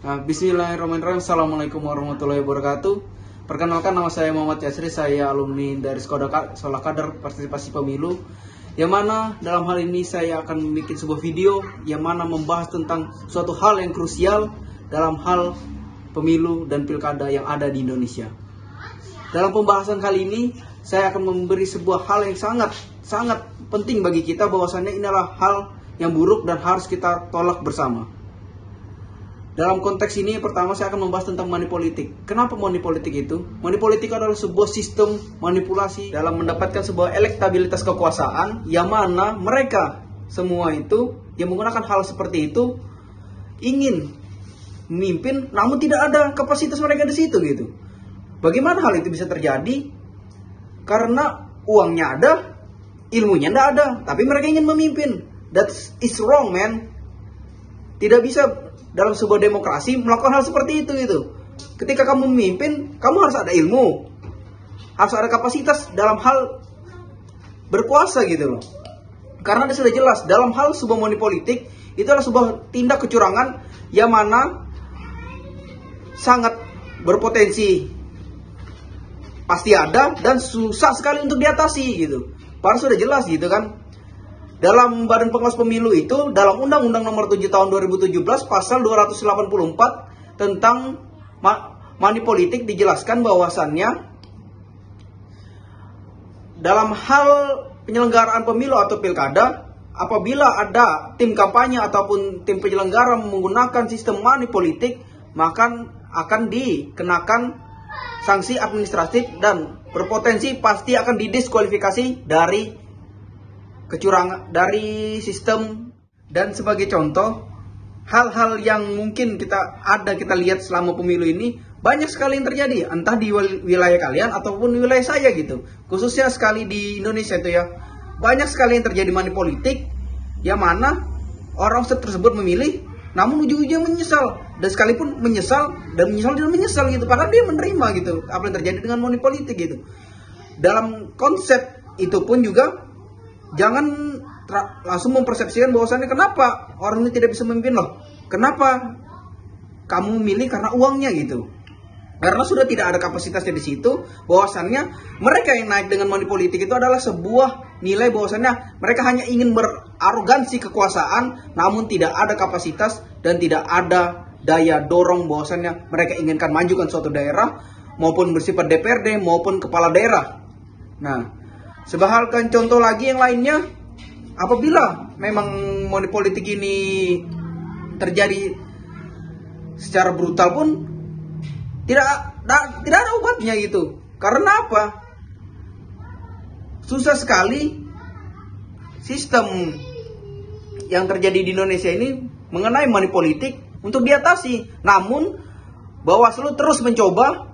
Bismillahirrahmanirrahim. Assalamualaikum warahmatullahi wabarakatuh. Perkenalkan, nama saya Muhammad Yasri. Saya alumni dari Sekolah Kader Partisipasi Pemilu. Yang mana dalam hal ini saya akan membuat sebuah video yang mana membahas tentang suatu hal yang krusial dalam hal pemilu dan pilkada yang ada di Indonesia. Dalam pembahasan kali ini saya akan memberi sebuah hal yang sangat penting bagi kita, bahwasannya ini adalah hal yang buruk dan harus kita tolak bersama. Dalam konteks ini, pertama saya akan membahas tentang money politik. Kenapa money politik itu? Money politik adalah sebuah sistem manipulasi dalam mendapatkan sebuah elektabilitas kekuasaan, yang mana mereka semua itu yang menggunakan hal seperti itu ingin memimpin, namun tidak ada kapasitas mereka di situ gitu. Bagaimana hal itu bisa terjadi? Karena uangnya ada, ilmunya tidak ada, tapi mereka ingin memimpin. That is wrong, man. Tidak bisa dalam sebuah demokrasi melakukan hal seperti itu gitu. Ketika kamu memimpin, kamu harus ada ilmu, harus ada kapasitas dalam hal berkuasa gitu loh. Karena sudah jelas dalam hal sebuah money politik itu adalah sebuah tindak kecurangan yang mana sangat berpotensi pasti ada dan susah sekali untuk diatasi gitu. Padahal sudah jelas gitu kan. Dalam Badan Pengawas Pemilu itu, dalam Undang-Undang Nomor 7 Tahun 2017 Pasal 284 tentang money politik dijelaskan bahwasannya dalam hal penyelenggaraan pemilu atau pilkada, apabila ada tim kampanye ataupun tim penyelenggara menggunakan sistem money politik, maka akan dikenakan sanksi administratif dan berpotensi pasti akan didiskualifikasi dari kecurangan, dari sistem. Dan sebagai contoh, hal-hal yang mungkin kita lihat selama pemilu ini banyak sekali yang terjadi, entah di wilayah kalian ataupun di wilayah saya gitu. Khususnya sekali di Indonesia itu ya, banyak sekali yang terjadi money politik yang mana orang tersebut memilih namun ujung-ujungnya menyesal, dan sekalipun menyesal gitu, padahal dia menerima gitu apa yang terjadi dengan money politik gitu. Dalam konsep itu pun juga jangan langsung mempersepsikan bahwasannya kenapa orang ini tidak bisa memimpin loh, kenapa kamu memilih karena uangnya gitu. Karena sudah tidak ada kapasitasnya di situ, bahwasannya mereka yang naik dengan money politik itu adalah sebuah nilai bahwasannya mereka hanya ingin berarogansi kekuasaan, namun tidak ada kapasitas dan tidak ada daya dorong bahwasannya mereka inginkan majukan suatu daerah maupun bersifat DPRD maupun kepala daerah. Nah, sebahagian contoh lagi yang lainnya, apabila memang money politik ini terjadi secara brutal pun tidak ada obatnya gitu. Karena apa? Susah sekali sistem yang terjadi di Indonesia ini mengenai money politik untuk diatasi. Namun Bawaslu terus mencoba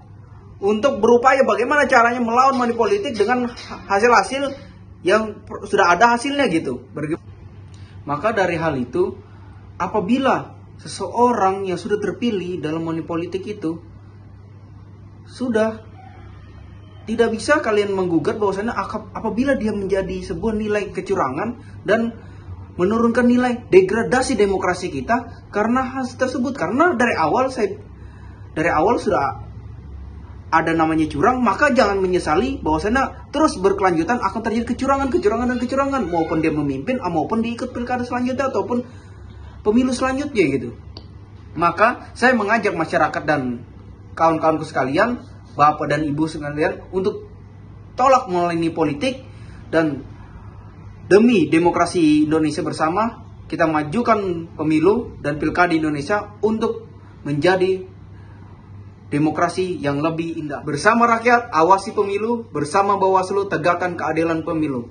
untuk berupaya bagaimana caranya melawan money politik dengan hasil-hasil yang sudah ada hasilnya gitu. Maka dari hal itu, apabila seseorang yang sudah terpilih dalam money politik itu sudah tidak bisa kalian menggugat bahwasannya apabila dia menjadi sebuah nilai kecurangan dan menurunkan nilai degradasi demokrasi kita karena hal tersebut. Karena dari awal sudah ada namanya curang, maka jangan menyesali bahwasannya terus berkelanjutan akan terjadi kecurangan maupun dia memimpin maupun diikut pilkada selanjutnya ataupun pemilu selanjutnya gitu. Maka saya mengajak masyarakat dan kawan-kawanku sekalian, bapak dan ibu sekalian, untuk tolak money politik dan demi demokrasi Indonesia bersama kita majukan pemilu dan pilkada Indonesia untuk menjadi demokrasi yang lebih indah. Bersama rakyat, awasi pemilu. Bersama Bawaslu, tegakkan keadilan pemilu.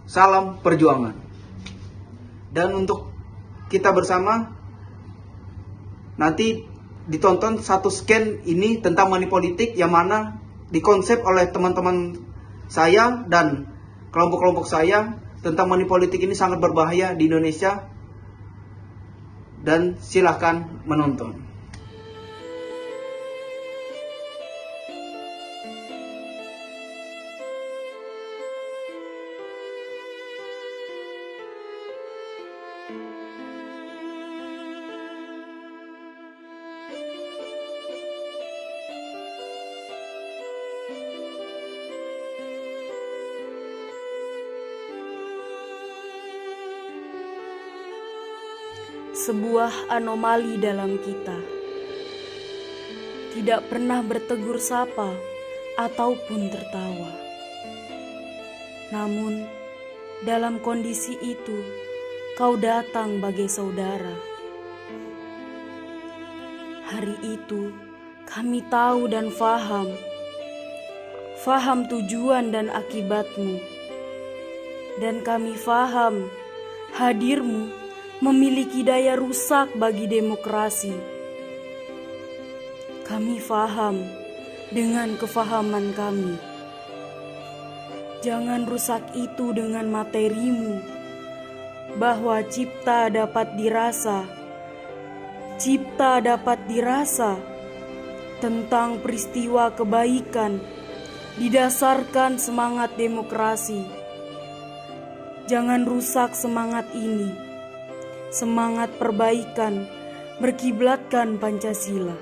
Salam perjuangan. Dan untuk kita bersama, nanti ditonton satu scan ini tentang money politik yang mana dikonsep oleh teman-teman saya dan kelompok-kelompok saya tentang money politik ini sangat berbahaya di Indonesia. Dan silahkan menonton. sebuah anomali dalam kita. Tidak pernah bertegur sapa ataupun tertawa. Namun, dalam kondisi itu, kau datang bagai saudara. Hari itu, kami tahu dan faham tujuan dan akibatmu. Dan kami faham hadirmu memiliki daya rusak bagi demokrasi. Kami faham dengan kefahaman kami. Jangan rusak itu dengan materimu, bahwa cipta dapat dirasa tentang peristiwa kebaikan didasarkan semangat demokrasi. Jangan rusak semangat ini, semangat perbaikan berkiblatkan Pancasila.